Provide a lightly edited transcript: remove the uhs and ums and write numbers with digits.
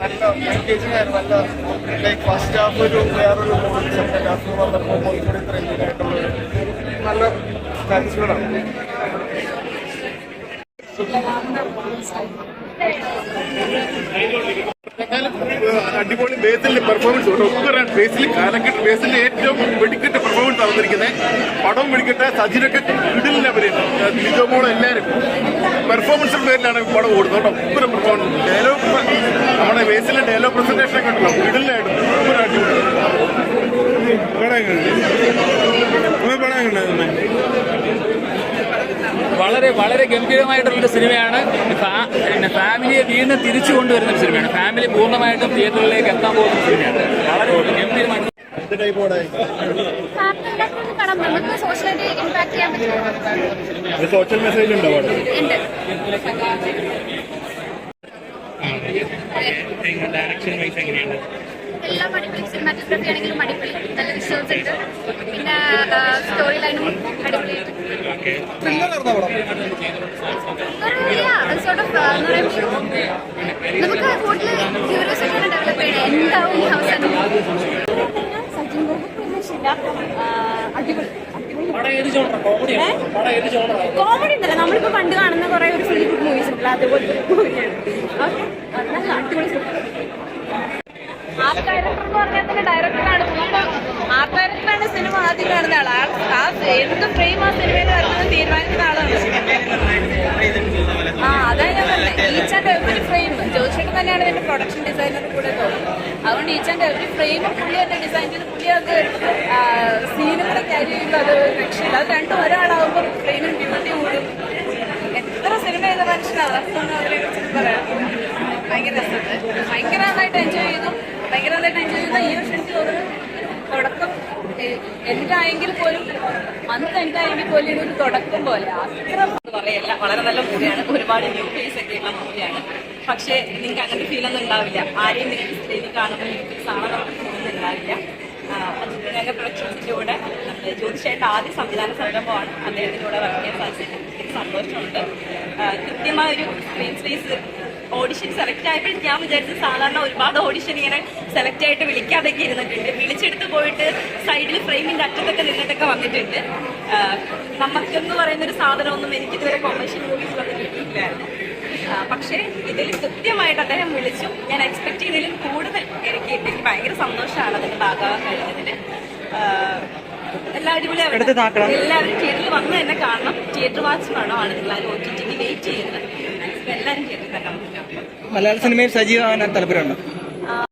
നല്ല എൻഗേജിങ് ആയിരുന്നു. നല്ല ലൈക്ക് ഫസ്റ്റ് ഹാഫ് ഒരു വേറൊരു മൂഡ്, സെക്കൻഡ് ഹാഫ് വന്നപ്പോൾ കുറച്ചുകൂടി ത്രില്ലിംഗ് ആയിട്ടുള്ള നല്ല സാറ്റിസ്ഫൈഡാണ്. അടിപൊളി ബേസിലിന്റെ പെർഫോമൻസ് ബേസിൽ കാലക്കെട്ട് ബേസിന്റെ ഏറ്റവും വെടിക്കെട്ട് പെർഫോമൻസ് അവതരിക്കുന്നത്. പടവും വെടിക്കെട്ട്, സജിനൊക്കെ ഇടലിൽ അഭിനയിക്കുന്നത്, ലിജോമോളും എല്ലാവരും പെർഫോമൻസിന്റെ പേരിലാണ് പടം ഓടുന്നത്. ഒപ്പര പെർഫോമൻസ് ഡയലോഗ്, നമ്മുടെ ബേസിലെ ഡയലോഗ് പ്രസന്റേഷൻ ഒക്കെ ഉണ്ടല്ലോ ഇടലിനായിട്ട് ഒപ്പര അടിപൊളി വളരെ വളരെ ഗംഭീരമായിട്ടുള്ളൊരു സിനിമയാണ്. ഫാമിലിയെ വീണ്ടും തിരിച്ചു കൊണ്ടുവരുന്ന ഒരു സിനിമയാണ്. ഫാമിലി പൂർണ്ണമായിട്ടും തിയേറ്ററിലേക്ക് എത്താൻ പോകുന്ന സിനിമയാണ്. വളരെ ഗംഭീരമായിട്ട് സോഷ്യൽ മെസ്സേജ് ഉണ്ടോ? ഡയറക്ഷൻ വൈസ് എങ്ങനെയാണ്? എല്ലാം അടിപൊളി. സിനിമാറ്റോഗ്രാഫി ആണെങ്കിലും അടിപൊളി, നല്ല വിഷ്വൽസ് ഉണ്ട്. പിന്നെ സ്റ്റോറി ലൈനും അടിപൊളിയായിട്ട്. നമുക്ക് കൂടുതൽ ക്യൂരിയോസിറ്റി ഡെവലപ്പ് ചെയ്യണം, എന്താവും ഈ അവസാനം. കോമഡി ഉണ്ടല്ലോ, നമ്മളിപ്പോ പണ്ട് കാണുന്ന കുറെ ഒരു ഫീൽ ഗുഡ് മൂവീസ് ഉണ്ടല്ലോ, അതുപോലത്തെ മൂവിയാണ്. നല്ല അടിപൊളി. ആർട്ട് ഡയറക്ടർ എന്ന് പറഞ്ഞാൽ തന്നെ ഡയറക്ടറാണ്. ആർട്ട് ഡയറക്ടറാണ് സിനിമ ആദ്യം കാണുന്ന ആളാണ്. എന്ത് ഫ്രെയിം ആ സിനിമയിൽ വരുന്നത് തീരുമാനിക്കുന്ന ആളാണ്. അതാ ഞാൻ പറഞ്ഞത്, ഈച്ച് ആൻഡ് എവറി ഫ്രെയിം ജോഷിക്ക് തന്നെയാണ് ഇതിന്റെ പ്രൊഡക്ഷൻ ഡിസൈനർ കൂടെ തോന്നുന്നത്. അതുകൊണ്ട് ഈച്ച് ആൻഡ് എവറി ഫ്രെയിം പുള്ളി തന്നെ ഡിസൈൻ ചെയ്ത് പുള്ളി അത് സീനും കൂടെ ക്യാരി ചെയ്യുമ്പോൾ അത് രക്ഷയില്ല. അത് രണ്ടും ഒരാളാവുമ്പോൾ ഫ്രെയിമിന് ബ്യൂട്ടി കൂടും. എത്ര സിനിമ ചെയ്ത മനുഷ്യനാണ്, അതൊന്നും അവരെ കുറിച്ച് പറയാം. ഭയങ്കര രസമുണ്ട്, ഭയങ്കര നന്നായിട്ട് എൻജോയ് ചെയ്തു. ഭയങ്കര നന്നായിട്ട് എൻജോയ് ചെയ്ത ഈ വർഷം എനിക്ക് തോന്നുന്നു തുടക്കം എന്തായെങ്കിൽ പോലും അന്ന് എന്തായെങ്കിൽ പോലും ഇതൊരു തുടക്കം പോലെ അത്ര പറയല്ല. വളരെ നല്ല മൂവിയാണ്, ഒരുപാട് ന്യൂ ഫേസ് ഒക്കെ ഉള്ള മൂവിയാണ്. പക്ഷേ നിങ്ങൾക്ക് അങ്ങനത്തെ ഫീലൊന്നും ഉണ്ടാവില്ല. ആരെയും നിങ്ങൾക്ക് കാണുമ്പോൾ നിങ്ങൾക്ക് സാധനം നമുക്ക് തോന്നുന്നുണ്ടാവില്ല. അജിത് പ്രൊഡക്ഷൻസിന്റെ കൂടെ നമ്മൾ ജ്യോതിഷായിട്ട് ആദ്യ സംവിധാന സംരംഭമാണ്. അദ്ദേഹത്തിൻ്റെ കൂടെ വർക്ക് ചെയ്യാൻ സാധിച്ചത് എനിക്ക് സന്തോഷമുണ്ട്. കൃത്യമായൊരു സ്ക്രീൻ സ്പേസ് ഓഡിഷൻ സെലക്ട് ആയപ്പോൾ ഞാൻ വിചാരിച്ചത് സാധാരണ ഒരുപാട് ഓഡിഷൻ ഇങ്ങനെ സെലക്ട് ആയിട്ട് വിളിക്കാതൊക്കെ ഇരുന്നിട്ടുണ്ട്. വിളിച്ചെടുത്ത് പോയിട്ട് സൈഡിൽ ഫ്രെയിമിന്റെ അറ്റത്തൊക്കെ നിന്നിട്ടൊക്കെ വന്നിട്ടുണ്ട്. നമുക്കെന്ന് പറയുന്നൊരു സാധനമൊന്നും എനിക്കിതുവരെ കൊമേഴ്ഷ്യൽ മൂവീസിലൊന്നും കിട്ടിയില്ലായിരുന്നു. പക്ഷേ ഇതിൽ കൃത്യമായിട്ട് അദ്ദേഹം വിളിച്ചു. ഞാൻ എക്സ്പെക്ട് ചെയ്തതിലും കൂടുതൽ എനിക്ക് ഭയങ്കര സന്തോഷമാണ് അതിന്റെ ഭാഗമാകാൻ കഴിഞ്ഞതിന്. എല്ലാവരും തിയേറ്ററിൽ വന്ന് തന്നെ കാണണം. തിയേറ്റർ വാച്ച് വേണമാണ് എല്ലാവരും OTT വെയിറ്റ് ചെയ്യുന്നത്. എല്ലാവരും തിയേറ്ററിൽ തന്നെ മലയാള സിനിമയിൽ സജീവമാകാൻ താല്പര്യമുണ്ടോ?